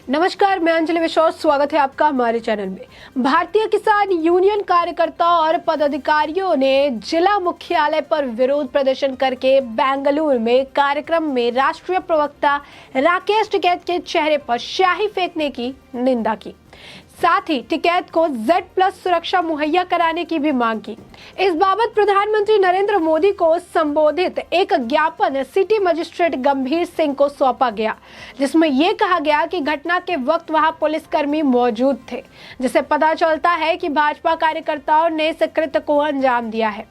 नमस्कार, मैं अंजलि विश्वास। स्वागत है आपका हमारे चैनल में। भारतीय किसान यूनियन कार्यकर्ताओं और पदाधिकारियों ने जिला मुख्यालय पर विरोध प्रदर्शन करके बेंगलुरु में कार्यक्रम में राष्ट्रीय प्रवक्ता राकेश टिकैत के चेहरे पर स्याही फेंकने की निंदा की। साथ ही टिकैत को Z+ सुरक्षा मुहैया कराने की भी मांग की। इस बाबत प्रधानमंत्री नरेंद्र मोदी को संबोधित एक ज्ञापन सिटी मजिस्ट्रेट गंभीर सिंह को सौंपा गया, जिसमें यह कहा गया कि घटना के वक्त वहां पुलिसकर्मी मौजूद थे, जिससे पता चलता है कि भाजपा कार्यकर्ताओं ने इस कृत्य को अंजाम दिया है।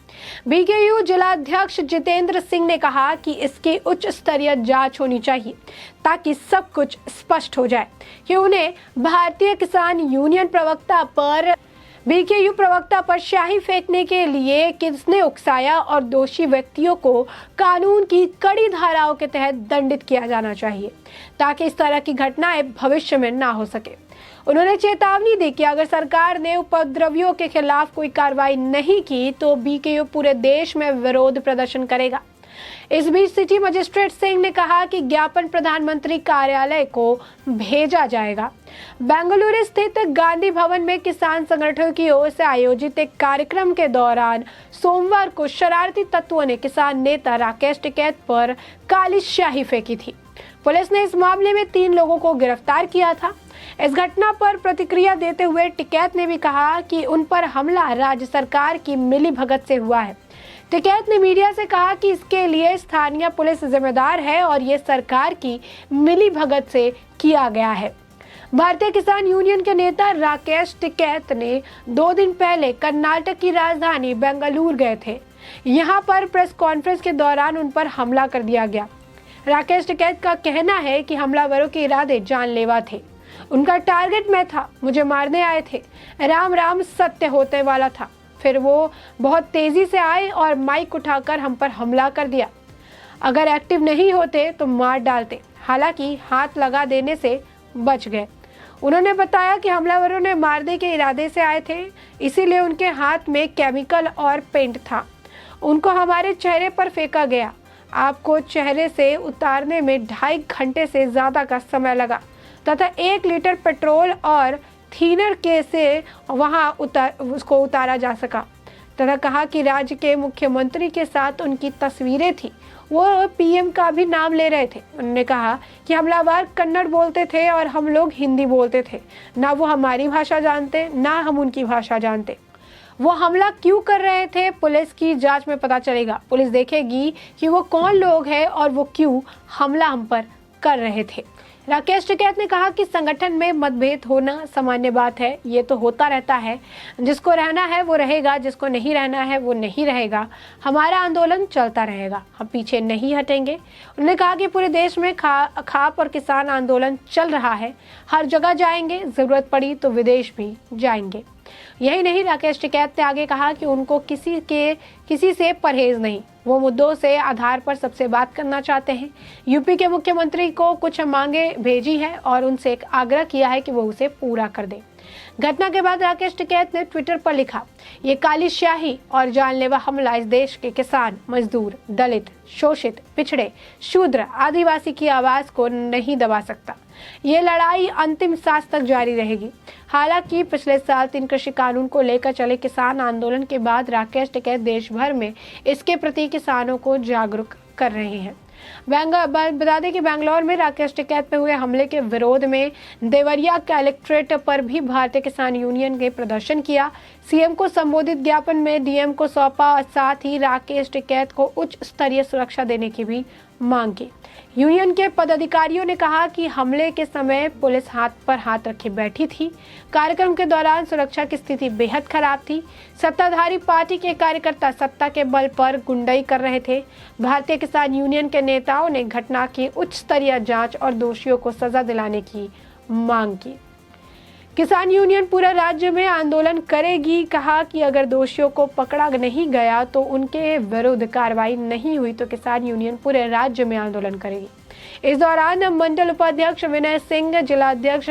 BKU जिलाध्यक्ष जितेंद्र सिंह ने कहा कि इसकी उच्च स्तरीय जांच होनी चाहिए ताकि सब कुछ स्पष्ट हो जाए कि उन्हें भारतीय किसान यूनियन BKU प्रवक्ता पर स्याही फेंकने के लिए किसने उकसाया और दोषी व्यक्तियों को कानून की कड़ी धाराओं के तहत दंडित किया जाना चाहिए ताकि इस तरह की घटनाएं भविष्य में ना हो सके। उन्होंने चेतावनी दी कि अगर सरकार ने उपद्रवियों के खिलाफ कोई कार्रवाई नहीं की तो BKU पूरे देश में विरोध प्रदर्शन करेगा। इस बीच सिटी मजिस्ट्रेट सिंह ने कहा कि ज्ञापन प्रधानमंत्री कार्यालय को भेजा जाएगा। बेंगलुरु स्थित गांधी भवन में किसान संगठनों की ओर से आयोजित एक कार्यक्रम के दौरान सोमवार को शरारती तत्वों ने किसान नेता राकेश टिकैत पर काली स्याही फेंकी थी। पुलिस ने इस मामले में 3 लोगों को गिरफ्तार किया था। इस घटना पर प्रतिक्रिया देते हुए टिकैत ने भी कहा कि उन पर हमला राज्य सरकार की मिलीभगत से हुआ है। टिकैत ने मीडिया से कहा कि इसके लिए स्थानीय पुलिस जिम्मेदार है और ये सरकार की मिलीभगत से किया गया है। भारतीय किसान यूनियन के नेता राकेश टिकैत ने 2 दिन पहले कर्नाटक की राजधानी बेंगलुरु गए थे। यहां पर प्रेस कॉन्फ्रेंस के दौरान उन पर हमला कर दिया गया। राकेश टिकैत का कहना है कि हमलावरों के इरादे जानलेवा थे। उनका टारगेट मैं था, मुझे मारने आए थे। राम राम सत्य होते वाला था। फिर वो बहुत तेजी से आए और माइक उठाकर हम पर हमला कर दिया। अगर एक्टिव नहीं होते तो मार डालते, हालांकि हाथ लगा देने से बच गए। उन्होंने बताया कि हमलावरों ने मारने के इरादे से आए थे, इसीलिए उनके हाथ में केमिकल और पेंट था। उनको हमारे चेहरे पर फेंका गया। आपको चेहरे से उतारने में 2.5 घंटे से ज़्यादा का समय लगा तथा 1 लीटर पेट्रोल और थीनर के से उसको उतारा जा सका। तथा कहा कि राज्य के मुख्यमंत्री के साथ उनकी तस्वीरें थी, वो PM का भी नाम ले रहे थे। उन्होंने कहा कि हमलावर कन्नड़ बोलते थे और हम लोग हिंदी बोलते थे। ना वो हमारी भाषा जानते, ना हम उनकी भाषा जानते। वो हमला क्यों कर रहे थे, पुलिस की जांच में पता चलेगा। पुलिस देखेगी कि वो कौन लोग हैं और वो क्यों हमला हम पर कर रहे थे। राकेश टिकैत ने कहा कि संगठन में मतभेद होना सामान्य बात है, ये तो होता रहता है। जिसको रहना है वो रहेगा, जिसको नहीं रहना है वो नहीं रहेगा। हमारा आंदोलन चलता रहेगा, हम पीछे नहीं हटेंगे। उन्होंने कहा कि पूरे देश में खाप और किसान आंदोलन चल रहा है, हर जगह जाएंगे, जरूरत पड़ी तो विदेश भी जाएंगे। यही नहीं, राकेश टिकैत ने आगे कहा कि उनको किसी से परहेज नहीं, वो मुद्दों से आधार पर सबसे बात करना चाहते हैं। यूपी के मुख्यमंत्री को कुछ मांगे भेजी है और उनसे एक आग्रह किया है कि वो उसे पूरा कर दे। घटना के बाद राकेश टिकैत ने ट्विटर पर लिखा, ये काली स्याही और जानलेवा हमला इस देश के किसान, मजदूर, दलित, शोषित, पिछड़े, शूद्र, आदिवासी की आवाज को नहीं दबा सकता। ये लड़ाई अंतिम सांस तक जारी रहेगी। हालांकि पिछले साल 3 कृषि कानून को लेकर चले किसान आंदोलन के बाद राकेश टिकैत देश भर में इसके प्रति किसानों को जागरूक कर रहे हैं। बता दें कि बेंगलुरु में राकेश टिकैत पे हुए हमले के विरोध में देवरिया कलेक्ट्रेट पर भी भारतीय किसान यूनियन ने प्रदर्शन किया। CM को संबोधित ज्ञापन में DM को सौंपा और साथ ही राकेश टिकैत को उच्च स्तरीय सुरक्षा देने की भी मांग की। यूनियन के पदाधिकारियों ने कहा कि हमले के समय पुलिस हाथ पर हाथ रखे बैठी थी। कार्यक्रम के दौरान सुरक्षा की स्थिति बेहद खराब थी। सत्ताधारी पार्टी के कार्यकर्ता सत्ता के बल पर गुंडाई कर रहे थे। भारतीय किसान यूनियन के नेताओं ने घटना की उच्च स्तरीय जांच और दोषियों को सजा दिलाने की मांग की। किसान यूनियन पूरे राज्य में आंदोलन करेगी। कहा कि अगर दोषियों को पकड़ा नहीं गया तो उनके विरुद्ध कार्रवाई नहीं हुई तो किसान यूनियन पूरे राज्य में आंदोलन करेगी। इस दौरान मंडल उपाध्यक्ष विनय सिंह, जिलाध्यक्ष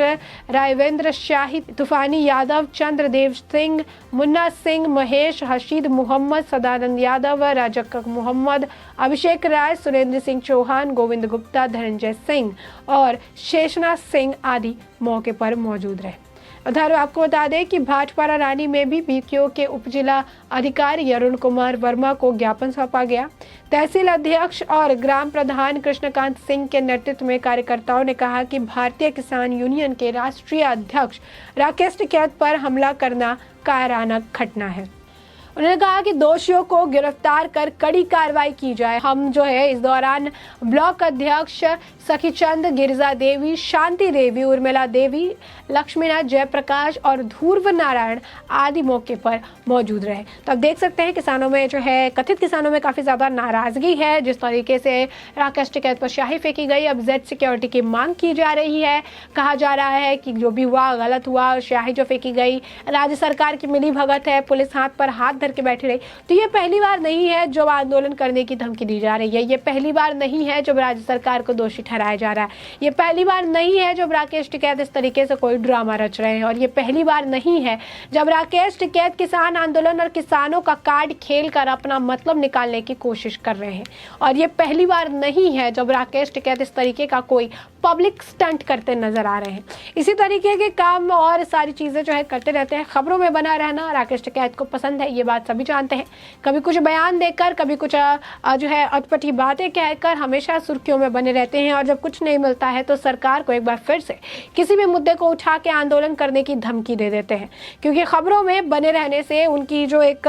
रायवेंद्र शाही, तूफानी यादव, चंद्रदेव सिंह, मुन्ना सिंह, महेश, हशीद मोहम्मद, सदानंद यादव, राजक मोहम्मद, अभिषेक राय, सुरेंद्र सिंह चौहान, गोविंद गुप्ता, धनंजय सिंह और शेषनाथ सिंह आदि मौके पर मौजूद रहे। उधर आपको बता दें कि भाटपारा रानी में भी बीपीओ के उप जिला अधिकारी अरुण कुमार वर्मा को ज्ञापन सौंपा गया। तहसील अध्यक्ष और ग्राम प्रधान कृष्णकांत सिंह के नेतृत्व में कार्यकर्ताओं ने कहा कि भारतीय किसान यूनियन के राष्ट्रीय अध्यक्ष राकेश टिकैत पर हमला करना कायराना घटना है। उन्होंने कहा कि दोषियों को गिरफ्तार कर कड़ी कार्रवाई की जाए। हम जो है इस दौरान ब्लॉक अध्यक्ष सखीचंद, गिरिजा देवी, शांति देवी, उर्मिला देवी, लक्ष्मीनाथ, जयप्रकाश और ध्रुव नारायण आदि मौके पर मौजूद रहे। तो आप देख सकते हैं किसानों में जो है, कथित किसानों में काफ़ी ज़्यादा नाराज़गी है। जिस तरीके से राकेश टिकैत पर स्याही फेंकी गई, अब जेड सिक्योरिटी की मांग की जा रही है। कहा जा रहा है कि जो भी हुआ गलत हुआ, स्याही जो फेंकी गई राज्य सरकार की मिली भगत है, पुलिस हाथ पर हाथ धर के बैठी रही। तो ये पहली बार नहीं है जब आंदोलन करने की धमकी दी जा रही है। ये पहली बार नहीं है जब राज्य सरकार को दोषी ठहराया जा रहा है। ये पहली बार नहीं है जब राकेश टिकैत इस तरीके से कोई ड्रामा रच रहे हैं। और ये पहली बार नहीं है जब राकेश टिकैत किसान आंदोलन और किसानों का कार्ड खेल कर अपना मतलब निकालने की कोशिश कर रहे हैं। और ये पहली बार नहीं है जब राकेश टिकैत इस तरीके का कोई पब्लिक स्टंट करते नजर आ रहे हैं। इसी तरीके के काम और सारी चीज़ें जो है करते रहते हैं। खबरों में बना रहना राकेश टिकैत को पसंद है, ये बात सभी जानते हैं। कभी कुछ बयान देकर, कभी कुछ जो है अटपटी बातें कहकर हमेशा सुर्खियों में बने रहते हैं। और जब कुछ नहीं मिलता है तो सरकार को एक बार फिर से किसी भी मुद्दे को उठा के आंदोलन करने की धमकी दे देते हैं। क्योंकि खबरों में बने रहने से उनकी जो एक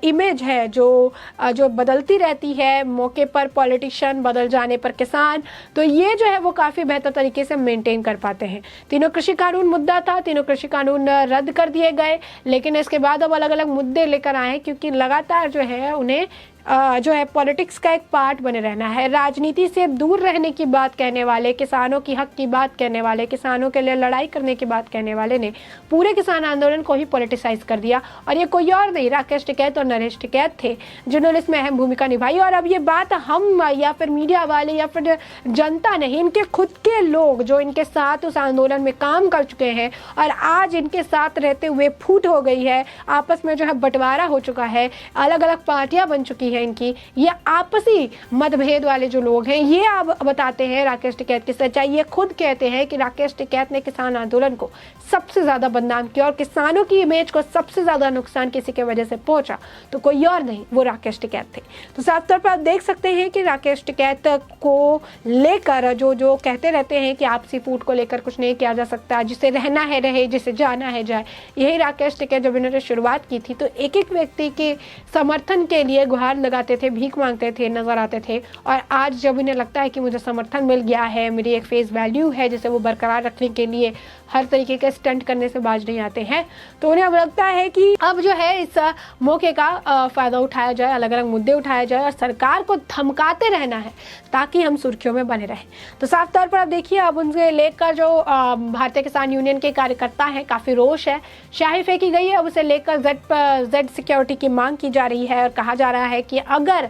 इमेज है जो बदलती रहती है, मौके पर पॉलिटिशियन, बदल जाने पर किसान, तो ये जो है वो काफ़ी बेहतर तरीके से मेंटेन कर पाते हैं। तीनों कृषि कानून मुद्दा था, तीनों कृषि कानून रद्द कर दिए गए, लेकिन इसके बाद अब अलग अलग मुद्दे लेकर आए हैं। क्योंकि लगातार जो है उन्हें जो है पॉलिटिक्स का एक पार्ट बने रहना है। राजनीति से दूर रहने की बात कहने वाले, किसानों की हक की बात कहने वाले, किसानों के लिए लड़ाई करने की बात कहने वाले ने पूरे किसान आंदोलन को ही पॉलिटिसाइज कर दिया। और ये कोई और नहीं, राकेश टिकैत और नरेश टिकैत थे जिन्होंने इसमें अहम भूमिका निभाई। और अब ये बात हम या फिर मीडिया वाले या फिर जनता नहीं, इनके खुद के लोग जो इनके साथ उस आंदोलन में काम कर चुके हैं और आज इनके साथ रहते हुए फूट हो गई है, आपस में जो है बंटवारा हो चुका है, अलग अलग पार्टियां बन चुकी है इनकी, ये आपसी मतभेद वाले जो लोग हैं, ये अब बताते हैं राकेश टिकैत की सच्चाई। ये खुद कहते हैं कि राकेश टिकैत ने किसान आंदोलन को सबसे ज्यादा बदनाम किया और किसानों की इमेज को सबसे ज्यादा नुकसान किसी के वजह से पहुंचा तो कोई और नहीं, वो राकेश टिकैत थे। तो साफ तौर पर आप देख सकते हैं कि राकेश टिकैत को लेकर जो कहते रहते हैं कि आपसी फूट को लेकर कुछ नहीं किया जा सकता, जिसे रहना है रहे, जिसे जाना है जाए, यही राकेश टिकैत जब इन्होंने शुरुआत की थी तो एक एक व्यक्ति के समर्थन के लिए गुहार लगाते थे, भीख मांगते थे, नजर आते थे। और आज जब इन्हें लगता है कि मुझे समर्थन मिल गया है, मेरी एक फेस वैल्यू है जिसे वो बरकरार रखने के लिए हर तरीके के स्टंट करने से बाज नहीं आते हैं, तो उन्हें अब लगता है कि अब जो है इस मौके का फ़ायदा उठाया जाए, अलग अलग मुद्दे उठाए जाए और सरकार को धमकाते रहना है ताकि हम सुर्खियों में बने रहें। तो साफ तौर पर आप देखिए, अब उनसे लेकर जो भारतीय किसान यूनियन के कार्यकर्ता हैं, काफ़ी रोष है, स्याही फेंकी गई है। अब उसे लेकर जेड सिक्योरिटी की मांग की जा रही है और कहा जा रहा है कि अगर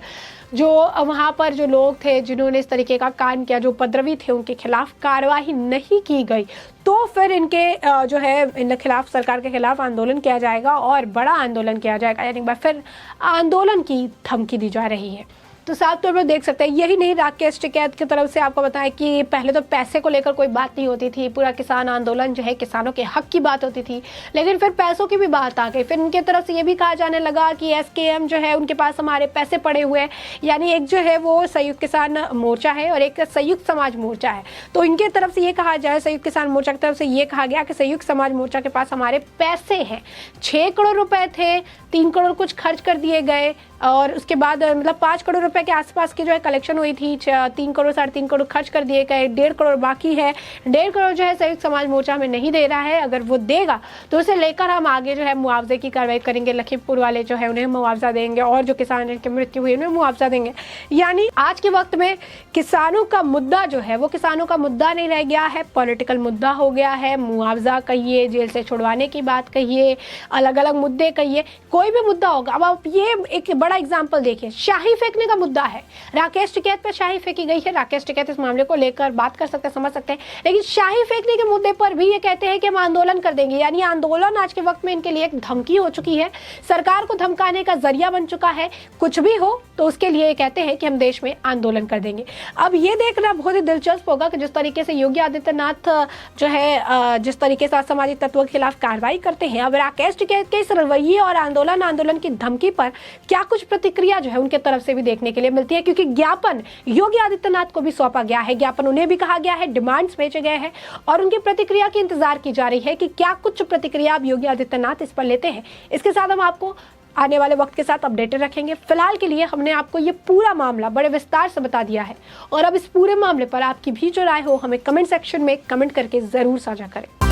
जो वहाँ पर जो लोग थे जिन्होंने इस तरीके का कांड किया, जो उपद्रवी थे, उनके खिलाफ कार्रवाई नहीं की गई तो फिर इनके जो है इन खिलाफ, सरकार के खिलाफ आंदोलन किया जाएगा और बड़ा आंदोलन किया जाएगा। यानी एक बार फिर आंदोलन की धमकी दी जा रही है। तो साफ तौर पर देख सकते हैं, यही नहीं, राकेश टिकैत की तरफ से आपको बताएं कि पहले तो पैसे को लेकर कोई बात नहीं होती थी, पूरा किसान आंदोलन जो है किसानों के हक की बात होती थी, लेकिन फिर पैसों की भी बात आ गई। फिर उनके तरफ से ये भी कहा जाने लगा कि एसकेएम जो है उनके पास हमारे पैसे पड़े हुए हैं। यानी एक जो है वो संयुक्त किसान मोर्चा है और एक संयुक्त समाज मोर्चा है। तो इनके तरफ से ये कहा जाए, संयुक्त किसान मोर्चा की तरफ से ये कहा गया कि संयुक्त समाज मोर्चा के पास हमारे पैसे हैं, 6 करोड़ रुपए थे, 3 करोड़ कुछ खर्च कर दिए गए और उसके बाद मतलब 5 करोड़ रुपए के आसपास की जो है कलेक्शन हुई थी, 3 करोड़ 3.5 करोड़ खर्च कर दिए गए, 1.5 करोड़ बाकी है। 1.5 करोड़ जो है संयुक्त समाज मोर्चा हमें नहीं दे रहा है, अगर वो देगा तो उसे लेकर हम आगे जो है मुआवजे की कार्रवाई करेंगे। लखीमपुर वाले जो है उन्हें मुआवजा देंगे और जो किसान की मृत्यु हुई उन्हें मुआवजा देंगे। यानी आज के वक्त में किसानों का मुद्दा जो है वो किसानों का मुद्दा नहीं रह गया है, पॉलिटिकल मुद्दा हो गया है। मुआवजा कहिए, जेल से छुड़वाने की बात कहिए, अलग अलग मुद्दे कहिए, कोई भी मुद्दा होगा। अब आप ये एक बड़ा एग्जाम्पल देखिए, स्याही फेंकने का मुद्दा है। राकेश टिकैत पर शाही फेंकी गई है। राकेश टिकैत इस मामले को लेकर बात कर सकते हैं, समझ सकते हैं, लेकिन शाही फेंकने के मुद्दे पर भी ये कहते हैं कि हम आंदोलन कर देंगे। यानी आंदोलन आज के वक्त में इनके लिए एक धमकी हो चुकी है, सरकार को धमकाने का जरिया बन चुका है। कुछ भी हो तो उसके लिए कहते हैं कि हम देश में आंदोलन कर देंगे। अब ये देखना बहुत ही दिलचस्प होगा कि जिस तरीके से योगी आदित्यनाथ जो है जिस तरीके से असामाजिक तत्वों के खिलाफ कार्रवाई करते हैं, अब राकेश टिकैत के इस रवैये और आंदोलन की धमकी पर क्या कुछ प्रतिक्रिया जो है उनके तरफ से भी देखने के लिए मिलती है, क्योंकि ज्ञापन योगी आदित्यनाथ को भी सौंपा गया है, ज्ञापन उन्हें भी कहा गया है, डिमांड्स भेजे गए हैं और उनकी प्रतिक्रिया की इंतजार की जा रही है कि क्या कुछ प्रतिक्रिया अब योगी आदित्यनाथ इस पर लेते हैं। इसके साथ हम आपको आने वाले वक्त के साथ अपडेटेड रखेंगे। फिलहाल के लिए हमने आपको ये पूरा मामला बड़े विस्तार से बता दिया है और अब इस पूरे मामले पर आपकी भी जो राय हो हमें कमेंट सेक्शन में कमेंट करके जरूर साझा करें।